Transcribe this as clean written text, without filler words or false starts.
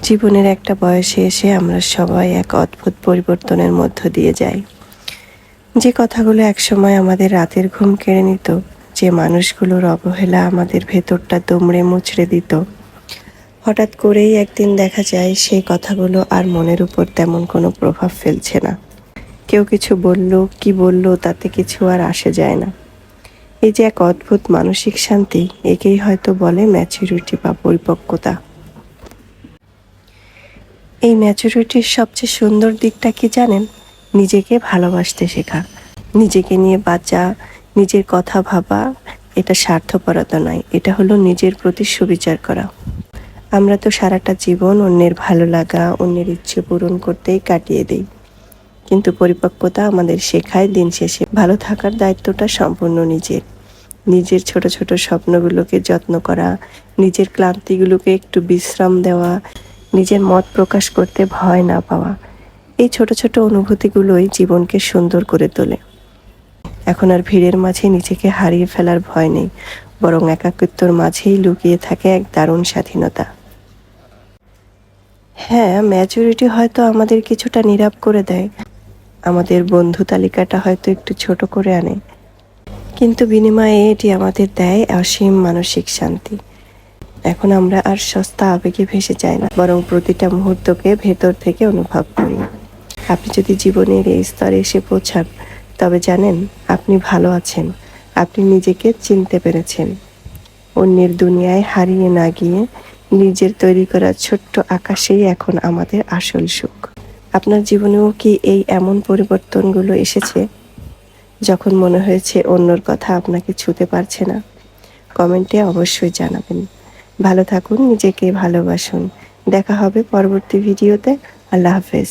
জীবনের একটা বয়সে এসে আমরা সবাই এক অদ্ভুত পরিবর্তনের মধ্য দিয়ে যাই। যে কথাগুলো একসময় আমাদের রাতের ঘুম কেড়ে নিত, যে মানুষগুলোর অবহেলা আমাদের ভেতরটা দুমড়ে মুচড়ে দিত, হঠাৎ করেই একদিন দেখা যায় সেই কথাগুলো আর মনের উপর তেমন কোনো প্রভাব ফেলছে না। কেউ কিছু বলল কি বলল তাতে কিছু আর আসে যায় না। এই যে এক অদ্ভুত মানসিক শান্তি, একেই হয়তো বলে ম্যাচুরিটি বা পরিপক্কতা। এই ম্যাচুরিটির সবচেয়ে সুন্দর দিকটা কি জানেন? নিজেকে ভালোবাসতে শেখা, নিজেকে নিয়ে বাঁচা, নিজের কথা ভাবা। এটা স্বার্থপরতা নয়, এটা হলো নিজের প্রতি সুবিচার করা। আমরা তো সারাটা জীবন অন্যের ভালো লাগা, অন্যের ইচ্ছে পূরণ করতেই কাটিয়ে দিই। কিন্তু পরিপক্কতা আমাদের শেখায় দিন শেষে ভালো থাকার দায়িত্বটা সম্পূর্ণ নিজের। নিজের ছোট ছোট স্বপ্নগুলোকে যত্ন করা, নিজের ক্লান্তিগুলোকে একটু বিশ্রাম দেওয়া, নিজের মত প্রকাশ করতে ভয় না পাওয়া। এই ছোট ছোট অনুভূতিগুলোই জীবনকে সুন্দর করে তোলে। এখন আর ভিড়ের মাঝে নিজেকে হারিয়ে ফেলার ভয় নেই, বরং একাকিত্বর মাঝেই লুকিয়ে থাকে এক দারুণ স্বাধীনতা। হ্যাঁ, ম্যাচুরিটি হয়তো আমাদের কিছুটা নীরব করে দেয়, আমাদের বন্ধু তালিকাটা হয়তো একটু ছোট করে আনে, কিন্তু বিনিময়ে এটি আমাদের দেয় অসীম মানসিক শান্তি। এখন আমরা আর সস্তা আবেগে ভেসে যাই না, বরং প্রতিটা মুহূর্তকে ভেতর থেকে অনুভব করি। আপনি যদি জীবনের এই স্তরে এসে পৌঁছান, তবে জানেন আপনি ভালো আছেন, আপনি নিজেকে চিনতে পেরেছেন। অন্যের দুনিয়ায় হারিয়ে না গিয়ে নিজের তৈরি করা ছোট্ট আকাশেই এখন আমাদের আসল সুখ। আপনার জীবনেও কি এই এমন পরিবর্তনগুলো এসেছে, যখন মনে হয়েছে অন্যর কথা আপনাকে ছুঁতে পারছে না? কমেন্টে অবশ্যই জানাবেন। ভালো থাকুন, নিজেকে ভালোবাসুন। দেখা হবে পরবর্তী ভিডিওতে। আল্লাহ হাফেজ।